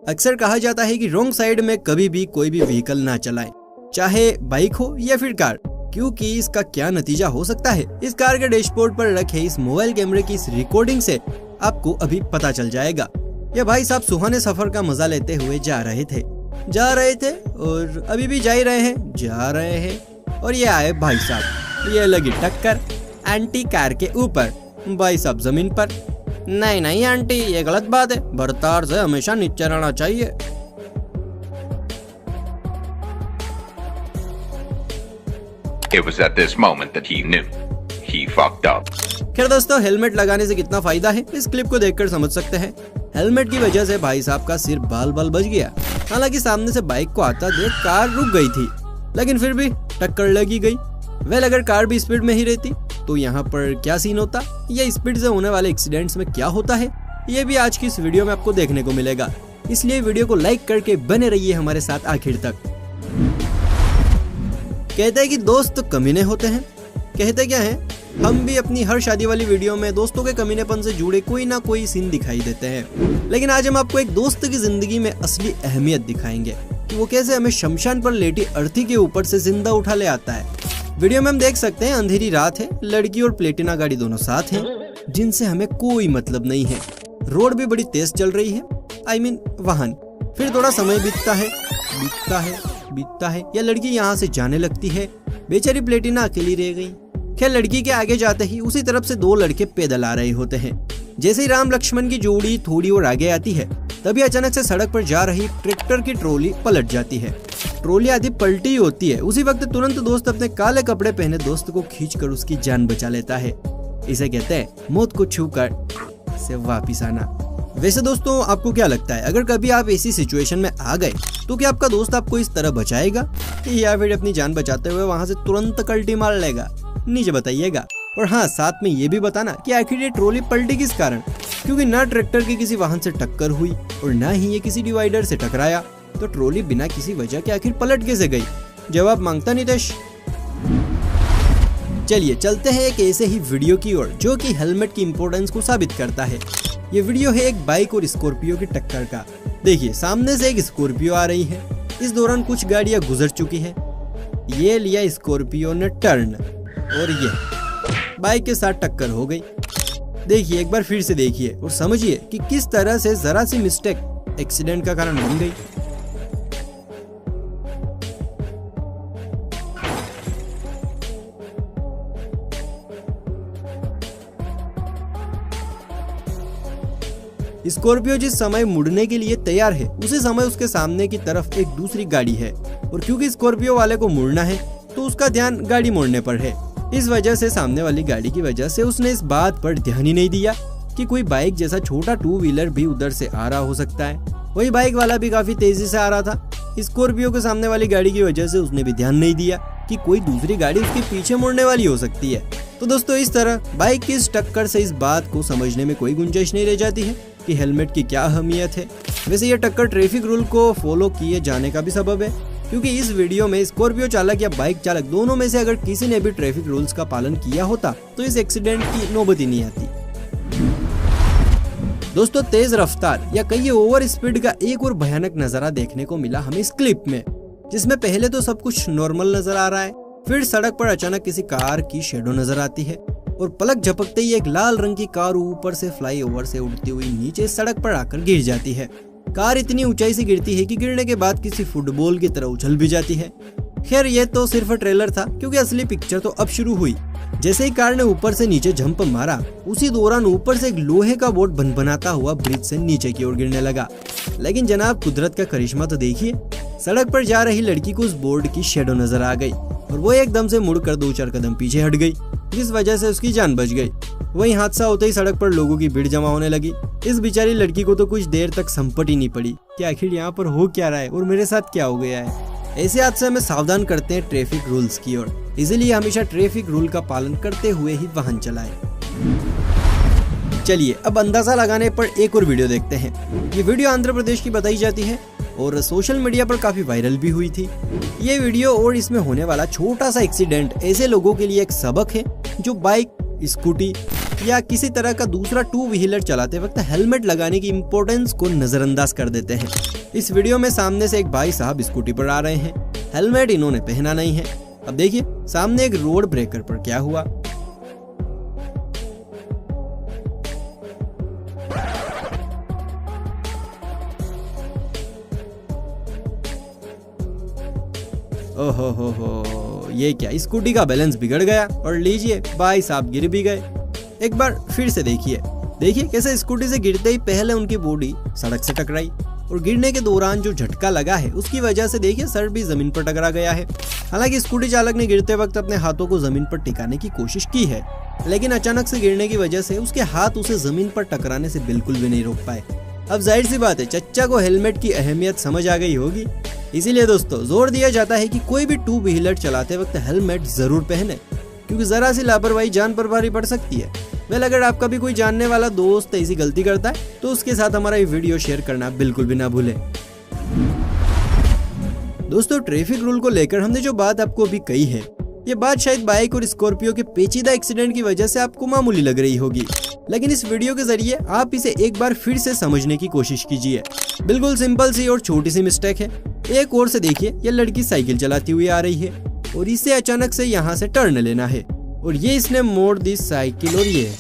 अक्सर कहा जाता है कि रॉन्ग साइड में कभी भी कोई भी व्हीकल ना चलाएं, चाहे बाइक हो या फिर कार, क्योंकि इसका क्या नतीजा हो सकता है इस कार के डैशबोर्ड पर रखे इस मोबाइल कैमरे की इस रिकॉर्डिंग से आपको अभी पता चल जाएगा। ये भाई साहब सुहाने सफर का मजा लेते हुए जा रहे थे और अभी भी जा रहे हैं और ये आए भाई साहब, ये लगी टक्कर आंटी कार के ऊपर, भाई साहब जमीन पर। नहीं आंटी, ये गलत बात है, बरतार से हमेशा नीचे रहना चाहिए। It was at this moment that he knew he fucked up. खैर दोस्तों, हेलमेट लगाने से कितना फायदा है इस क्लिप को देखकर समझ सकते हैं। हेलमेट की वजह से भाई साहब का सिर बाल बच गया। हालांकि सामने से बाइक को आता देख कार रुक गई थी, लेकिन फिर भी टक्कर लगी गई। वेल, अगर कार भी स्पीड में ही रहती तो यहाँ पर क्या सीन होता, या स्पीड से होने वाले एक्सीडेंट्स में क्या होता है, ये भी आज की इस वीडियो में आपको देखने को मिलेगा। इसलिए वीडियो को लाइक करके बने रहिए हमारे साथ आखिर तक। कहते हैं कि दोस्त कमीने होते हैं। कहते क्या है, हम भी अपनी हर शादी वाली वीडियो में दोस्तों के कमीनेपन से जुड़े कोई ना कोई सीन दिखाई देते हैं, लेकिन आज हम आपको एक दोस्त की जिंदगी में असली अहमियत दिखाएंगे कि वो कैसे हमें शमशान पर लेटी अर्थी के ऊपर से जिंदा उठा ले आता है। वीडियो में हम देख सकते हैं अंधेरी रात है, लड़की और प्लेटिना गाड़ी दोनों साथ हैं, जिनसे हमें कोई मतलब नहीं है। रोड भी बड़ी तेज चल रही है, वाहन। फिर थोड़ा समय बीतता है या लड़की यहाँ से जाने लगती है। बेचारी प्लेटिना अकेली रह गई। खैर, लड़की के आगे जाते ही उसी तरफ से दो लड़के पैदल आ रहे होते हैं। जैसे ही राम लक्ष्मण की जोड़ी थोड़ी और आगे आती है, तभी अचानक से सड़क पर जा रही ट्रैक्टर की ट्रॉली पलट जाती है। ट्रॉली आधी पलटी होती है। उसी वक्त तुरंत दोस्त अपने काले कपड़े पहने दोस्त को खींचकर उसकी जान बचा लेता है। इसे कहते हैं मौत को छूकर से वापिस आना। वैसे दोस्तों, आपको क्या लगता है, अगर कभी आप ऐसी सिचुएशन में आ गए तो क्या आपका दोस्त आपको इस तरह बचाएगा या फिर अपनी जान बचाते हुए वहां से तुरंत कल्टी मार लेगा? नीचे बताइएगा। और हाँ, साथ में ये भी बताना कि आखिर ये ट्रॉली पलटी किस कारण, क्योंकि ना ट्रैक्टर की किसी वाहन से टक्कर हुई और ना ही ये किसी डिवाइडर से टकराया, तो ट्रॉली बिना किसी वजह के आखिर पलट कैसे गई? जवाब मांगता नितेश। चलिए चलते हैं एक ऐसे ही वीडियो की ओर जो कि हेलमेट की इम्पोर्टेंस को साबित करता है। ये वीडियो है एक बाइक और स्कॉर्पियो की टक्कर का। देखिए, सामने से एक स्कॉर्पियो आ रही है। इस दौरान कुछ गाड़ियां गुजर चुकी है। ये लिया स्कॉर्पियो ने टर्न और ये बाइक के साथ टक्कर हो गई। देखिए, एक बार फिर से देखिए और समझिए कि किस तरह से जरा सी मिस्टेक एक्सीडेंट का कारण बन गई। स्कॉर्पियो जिस समय मुड़ने के लिए तैयार है, उसी समय उसके सामने की तरफ एक दूसरी गाड़ी है, और क्योंकि स्कॉर्पियो वाले को मुड़ना है तो उसका ध्यान गाड़ी मोड़ने पर है। इस वजह से सामने वाली गाड़ी की वजह से उसने इस बात पर ध्यान ही नहीं दिया कि कोई बाइक जैसा छोटा टू व्हीलर भी उधर से आ रहा हो सकता है। वही बाइक वाला भी काफी तेजी से आ रहा था। स्कॉर्पियो के सामने वाली गाड़ी की वजह से उसने भी ध्यान नहीं दिया कि कोई दूसरी गाड़ी उसके पीछे मुड़ने वाली हो सकती है। तो दोस्तों, इस तरह बाइक की इस टक्कर से इस बात को समझने में कोई गुंजाइश नहीं रह जाती है कि हेलमेट की क्या अहमियत है। वैसे ये टक्कर ट्रैफिक रूल को फॉलो किए जाने का भी सबब है, क्योंकि इस वीडियो में स्कॉर्पियो चालक या बाइक चालक दोनों में से अगर किसी ने भी ट्रैफिक रूल्स का पालन किया होता तो इस एक्सीडेंट की नौबत ही नहीं आती। दोस्तों, तेज रफ्तार या कई ओवर स्पीड का एक और भयानक नजारा देखने को मिला हमें इस क्लिप में, जिसमें पहले तो सब कुछ नॉर्मल नजर आ रहा है, फिर सड़क पर अचानक किसी कार की शेडो नजर आती है और पलक झपकते ही एक लाल रंग की कार ऊपर से फ्लाईओवर से उड़ती हुई नीचे सड़क पर आकर गिर जाती है। कार इतनी ऊंचाई से गिरती है कि गिरने के बाद किसी फुटबॉल की तरह उछल भी जाती है। खैर, ये तो सिर्फ ट्रेलर था, क्योंकि असली पिक्चर तो अब शुरू हुई। जैसे ही कार ने ऊपर से नीचे जंप मारा, उसी दौरान ऊपर से एक लोहे का बोर्ड बनबनाता हुआ ब्रिज से नीचे की ओर गिरने लगा। लेकिन जनाब, कुदरत का करिश्मा तो देखिए, सड़क पर जा रही लड़की को उस बोर्ड की शेडो नजर आ गई और वो एकदम से मुड़कर 2-4 कदम पीछे हट गई, जिस वजह से उसकी जान बच गई। वहीं हादसा होते ही सड़क पर लोगों की भीड़ जमा होने लगी। इस बेचारी लड़की को तो कुछ देर तक संपट ही नहीं पड़ी कि आखिर यहाँ पर हो क्या रहा है और मेरे साथ क्या हो गया है। ऐसे हादसे हमें सावधान करते हैं ट्रैफिक रूल्स की ओर, इसीलिए हमेशा ट्रैफिक रूल का पालन करते हुए ही वाहन चलाएं। चलिए अब अंदाजा लगाने पर एक और वीडियो देखते हैं। ये वीडियो आंध्र प्रदेश की बताई जाती है और सोशल मीडिया पर काफी वायरल भी हुई थी। ये वीडियो और इसमें होने वाला छोटा सा एक्सीडेंट ऐसे लोगों के लिए एक सबक है जो बाइक, स्कूटी, या किसी तरह का दूसरा टू व्हीलर चलाते वक्त हेलमेट लगाने की इम्पोर्टेंस को नजरअंदाज कर देते हैं। इस वीडियो में सामने से एक भाई साहब स्कूटी पर आ रहे हैं, हेलमेट इन्होंने पहना नहीं है। अब देखिए सामने एक रोड ब्रेकर पर क्या हुआ। ओहो हो, ये क्या, स्कूटी का बैलेंस बिगड़ गया और लीजिए भाई साहब गिर भी गए। एक बार फिर से देखिए कैसे स्कूटी से गिरते ही पहले उनकी बॉडी सड़क से टकराई और गिरने के दौरान जो झटका लगा है उसकी वजह से देखिए सर भी जमीन पर टकरा गया है। हालांकि स्कूटी चालक ने गिरते वक्त अपने हाथों को जमीन पर टिकाने की कोशिश की है, लेकिन अचानक से गिरने की वजह से उसके हाथ उसे जमीन पर टकराने से बिल्कुल भी नहीं रोक पाए। अब जाहिर सी बात है चच्चा को हेलमेट की अहमियत समझ आ गई होगी, इसीलिए दोस्तों जोर दिया जाता है कि कोई भी टू व्हीलर चलाते वक्त हेलमेट जरूर पहने, क्योंकि जरा सी लापरवाही जान पर भारी पड़ सकती है। वेल, अगर आपका भी कोई जानने वाला दोस्त ऐसी गलती करता है तो उसके साथ हमारा ये वीडियो शेयर करना बिल्कुल भी ना भूलें। दोस्तों, ट्रैफिक रूल को लेकर हमने जो बात आपको अभी कही है, ये बात शायद बाइक और स्कॉर्पियो के पेचीदा एक्सीडेंट की वजह से आपको मामूली लग रही होगी, लेकिन इस वीडियो के जरिए आप इसे एक बार फिर से समझने की कोशिश कीजिए। बिल्कुल सिंपल सी और छोटी सी मिस्टेक है। एक ओर से देखिए, ये लड़की साइकिल चलाती हुई आ रही है और इसे अचानक से यहाँ से टर्न लेना है और ये इसने मोड़ दी साइकिल और ये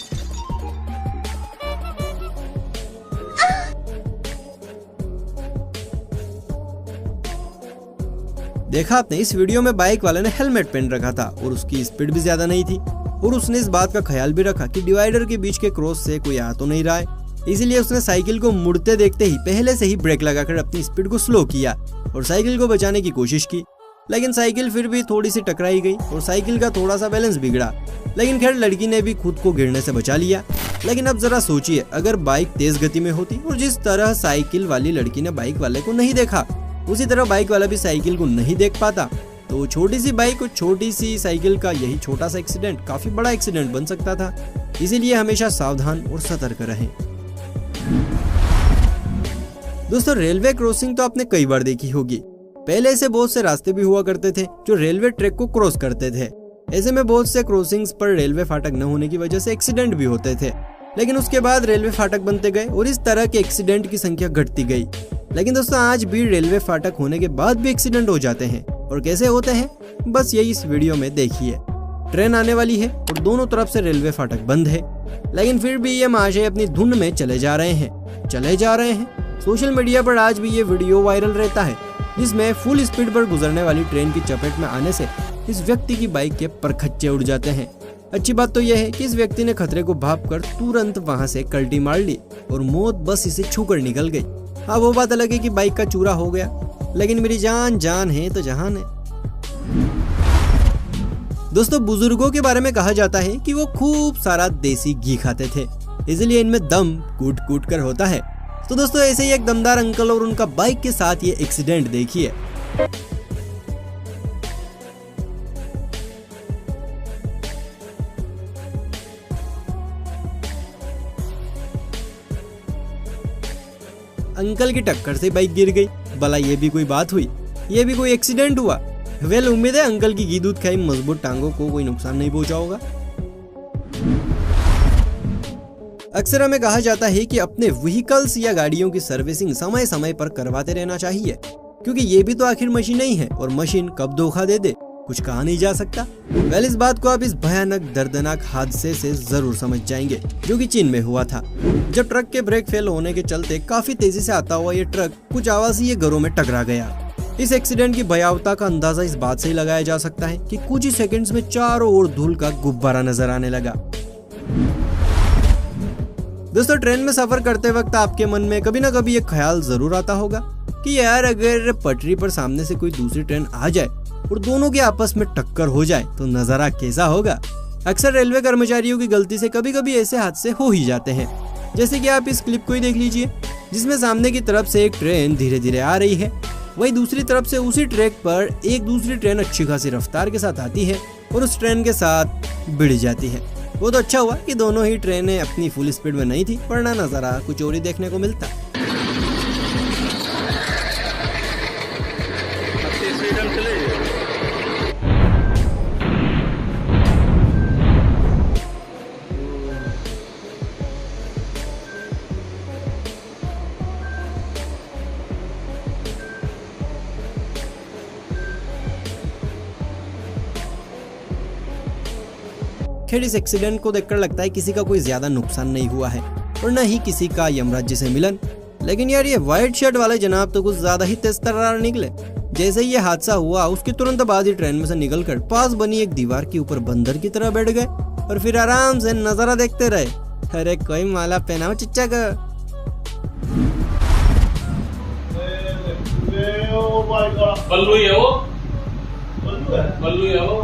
देखा आपने, इस वीडियो में बाइक वाले ने हेलमेट पहन रखा था और उसकी स्पीड भी ज्यादा नहीं थी और उसने इस बात का ख्याल भी रखा कि डिवाइडर के बीच के क्रॉस से कोई आ तो नहीं रहा है, इसीलिए उसने साइकिल को मुड़ते देखते ही पहले से ही ब्रेक लगाकर अपनी स्पीड को स्लो किया और साइकिल को बचाने की कोशिश की। लेकिन साइकिल फिर भी थोड़ी सी टकराई गई और साइकिल का थोड़ा सा बैलेंस बिगड़ा, लेकिन खैर लड़की ने भी खुद को गिरने से बचा लिया। लेकिन अब जरा सोचिए, अगर बाइक तेज गति में होती और जिस तरह साइकिल वाली लड़की ने बाइक वाले को नहीं देखा उसी तरह बाइक वाला भी साइकिल को नहीं देख पाता, तो छोटी सी बाइक और छोटी सी साइकिल का यही छोटा सा एक्सीडेंट काफी बड़ा एक्सीडेंट बन सकता था। इसीलिए हमेशा सावधान और सतर्क रहें। दोस्तों, रेलवे क्रॉसिंग तो आपने कई बार देखी होगी। पहले ऐसे बहुत से रास्ते भी हुआ करते थे जो रेलवे ट्रैक को क्रॉस करते थे। ऐसे में बहुत से क्रॉसिंग्स पर रेलवे फाटक न होने की वजह से एक्सीडेंट भी होते थे, लेकिन उसके बाद रेलवे फाटक बनते गए और इस तरह के एक्सीडेंट की संख्या घटती गई। लेकिन दोस्तों, आज भी रेलवे फाटक होने के बाद भी एक्सीडेंट हो जाते हैं, और कैसे होते हैं बस यही इस वीडियो में देखिए। ट्रेन आने वाली है और दोनों तरफ से रेलवे फाटक बंद है, लेकिन फिर भी ये महाशय अपनी धुन में चले जा रहे हैं। सोशल मीडिया पर आज भी ये वीडियो वायरल रहता है जिसमें फुल स्पीड पर गुजरने वाली ट्रेन की चपेट में आने से इस व्यक्ति की बाइक के परखच्चे उड़ जाते हैं। अच्छी बात तो यह है कि इस व्यक्ति ने खतरे को भांपकर तुरंत वहां से कल्टी मार ली और मौत बस इसे छूकर निकल गई। हाँ, वो बात अलग है कि बाइक का चूरा हो गया, लेकिन मेरी जान है तो जहान है। दोस्तों, बुजुर्गों के बारे में कहा जाता है कि वो खूब सारा देसी घी खाते थे, इसलिए इनमें दम कूट कूट कर होता है। तो दोस्तों, ऐसे ही एक दमदार अंकल और उनका बाइक के साथ ये एक्सीडेंट देखिए। अंकल की टक्कर से बाइक गिर गई। भला ये भी कोई बात हुई? ये भी कोई एक्सीडेंट हुआ? वेल, उम्मीद है अंकल की घी दूध खाई मजबूत टांगों को कोई नुकसान नहीं पहुंचा होगा। अक्सर हमें कहा जाता है कि अपने व्हीकल्स या गाड़ियों की सर्विसिंग समय समय पर करवाते रहना चाहिए, क्योंकि ये भी तो आखिर मशीन ही है और मशीन कब धोखा दे दे कुछ कहा नहीं जा सकता। वेल, इस बात को आप इस भयानक दर्दनाक हादसे से जरूर समझ जाएंगे जो कि चीन में हुआ था, जब ट्रक के ब्रेक फेल होने के चलते काफी तेजी से आता हुआ ये ट्रक कुछ आवासीय घरों में टकरा गया। इस एक्सीडेंट की भयावता का अंदाजा इस बात से ही लगाया जा सकता है कि कुछ ही सेकंड्स में चारों ओर धूल का गुब्बारा नजर आने लगा। दोस्तों, ट्रेन में सफर करते वक्त आपके मन में कभी ना कभी एक ख्याल जरूर आता होगा कि यार अगर पटरी पर सामने से कोई दूसरी ट्रेन आ जाए और दोनों के आपस में टक्कर हो जाए तो नजारा कैसा होगा। अक्सर रेलवे कर्मचारियों की गलती से कभी कभी ऐसे हादसे हो ही जाते हैं, जैसे कि आप इस क्लिप को ही देख लीजिए, जिसमें सामने की तरफ से एक ट्रेन धीरे धीरे आ रही है, वही दूसरी तरफ से उसी ट्रैक पर एक दूसरी ट्रेन अच्छी खासी रफ्तार के साथ आती है और उस ट्रेन के साथ भिड़ जाती है। वो तो अच्छा हुआ कि दोनों ही ट्रेनें अपनी फुल स्पीड में नहीं थी, वरना नजारा कुछ और ही देखने को मिलता। खैर इस एक्सीडेंट को देखकर लगता है किसी का कोई ज्यादा नुकसान नहीं हुआ है और न ही किसी का यमराज से मिलन। लेकिन यार ये व्हाइट शर्ट वाले जनाब तो कुछ ज्यादा ही तेज तर्रार निकले। जैसे ही ये हादसा हुआ उसके तुरंत बाद ही ट्रेन में से निकलकर पास बनी एक दीवार के ऊपर बंदर की तरह बैठ गए और फिर आराम से नजारा देखते रहे। अरे कोई माला पहनाओ चिच्चा का। बल्लू है वो, बल्लू है वो।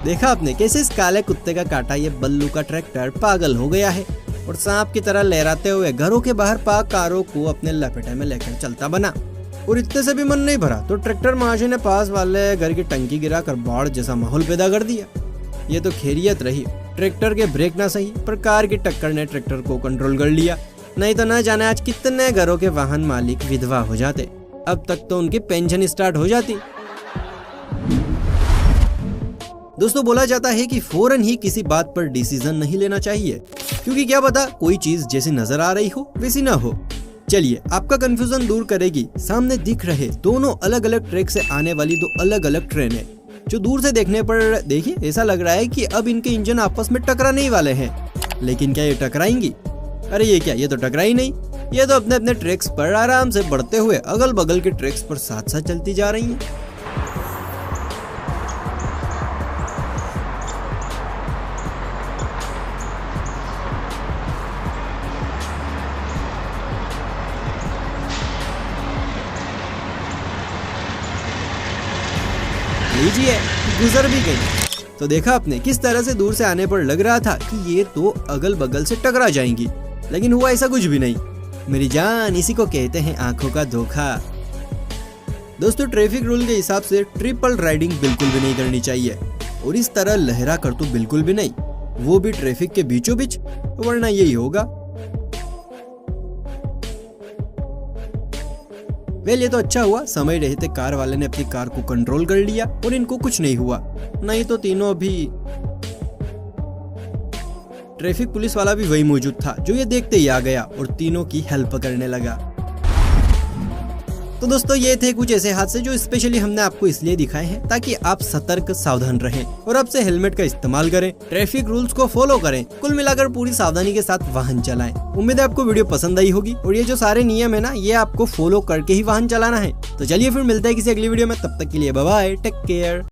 देखा आपने कैसे इस काले कुत्ते का काटा ये बल्लू का ट्रैक्टर पागल हो गया है और सांप की तरह लहराते हुए घरों के बाहर पार्क कारों को अपने लपेटे में लेकर चलता बना। और इतने से भी मन नहीं भरा तो ट्रैक्टर महाशय ने पास वाले घर की टंकी गिराकर बाढ़ जैसा माहौल पैदा कर दिया। ये तो खैरियत रही, ट्रैक्टर के ब्रेक ना सही पर कार की टक्कर ने ट्रैक्टर को कंट्रोल कर लिया, नहीं तो न जाने आज कितने घरों के वाहन मालिक विधवा हो जाते। अब तक तो उनकी पेंशन स्टार्ट हो जाती। दोस्तों बोला जाता है कि फौरन ही किसी बात पर डिसीजन नहीं लेना चाहिए, क्योंकि क्या पता कोई चीज जैसी नजर आ रही हो वैसी ना हो। चलिए आपका कंफ्यूजन दूर करेगी सामने दिख रहे दोनों अलग अलग ट्रैक से आने वाली दो अलग अलग ट्रेनें, जो दूर से देखने पर देखिए ऐसा लग रहा है कि अब इनके इंजन आपस में टकराने ही वाले हैं। लेकिन क्या ये टकराएंगी? अरे ये क्या, ये तो टकरा ही नहीं, ये तो अपने अपने ट्रैक्स पर आराम से बढ़ते हुए अगल बगल के ट्रैक्स पर साथ साथ चलती जा रही हैं। लीजिए गुजर भी गई। तो देखा आपने किस तरह से दूर से आने पर लग रहा था कि ये तो अगल बगल से टकरा जाएंगी, लेकिन हुआ ऐसा कुछ भी नहीं। मेरी जान, इसी को कहते हैं आंखों का धोखा। दोस्तों ट्रैफिक रूल के हिसाब से ट्रिपल राइडिंग बिल्कुल भी नहीं करनी चाहिए और इस तरह लहरा कर तो बिल्कुल भी नहीं, वो भी ट्रैफिक के बीचों बीच, वरना यही होगा। वेल ये तो अच्छा हुआ समय रहते कार वाले ने अपनी कार को कंट्रोल कर लिया और इनको कुछ नहीं हुआ, नहीं तो तीनों अभी। ट्रैफिक पुलिस वाला भी वही मौजूद था जो ये देखते ही आ गया और तीनों की हेल्प करने लगा। तो दोस्तों ये थे कुछ ऐसे हादसे जो स्पेशली हमने आपको इसलिए दिखाए हैं ताकि आप सतर्क सावधान रहें और अब से हेलमेट का इस्तेमाल करें, ट्रैफिक रूल्स को फॉलो करें, कुल मिलाकर पूरी सावधानी के साथ वाहन चलाएं। उम्मीद है आपको वीडियो पसंद आई होगी और ये जो सारे नियम है ना, ये आपको फॉलो करके ही वाहन चलाना है। तो चलिए फिर मिलते हैं किसी अगली वीडियो में, तब तक के लिए बाय बाय, टेक केयर।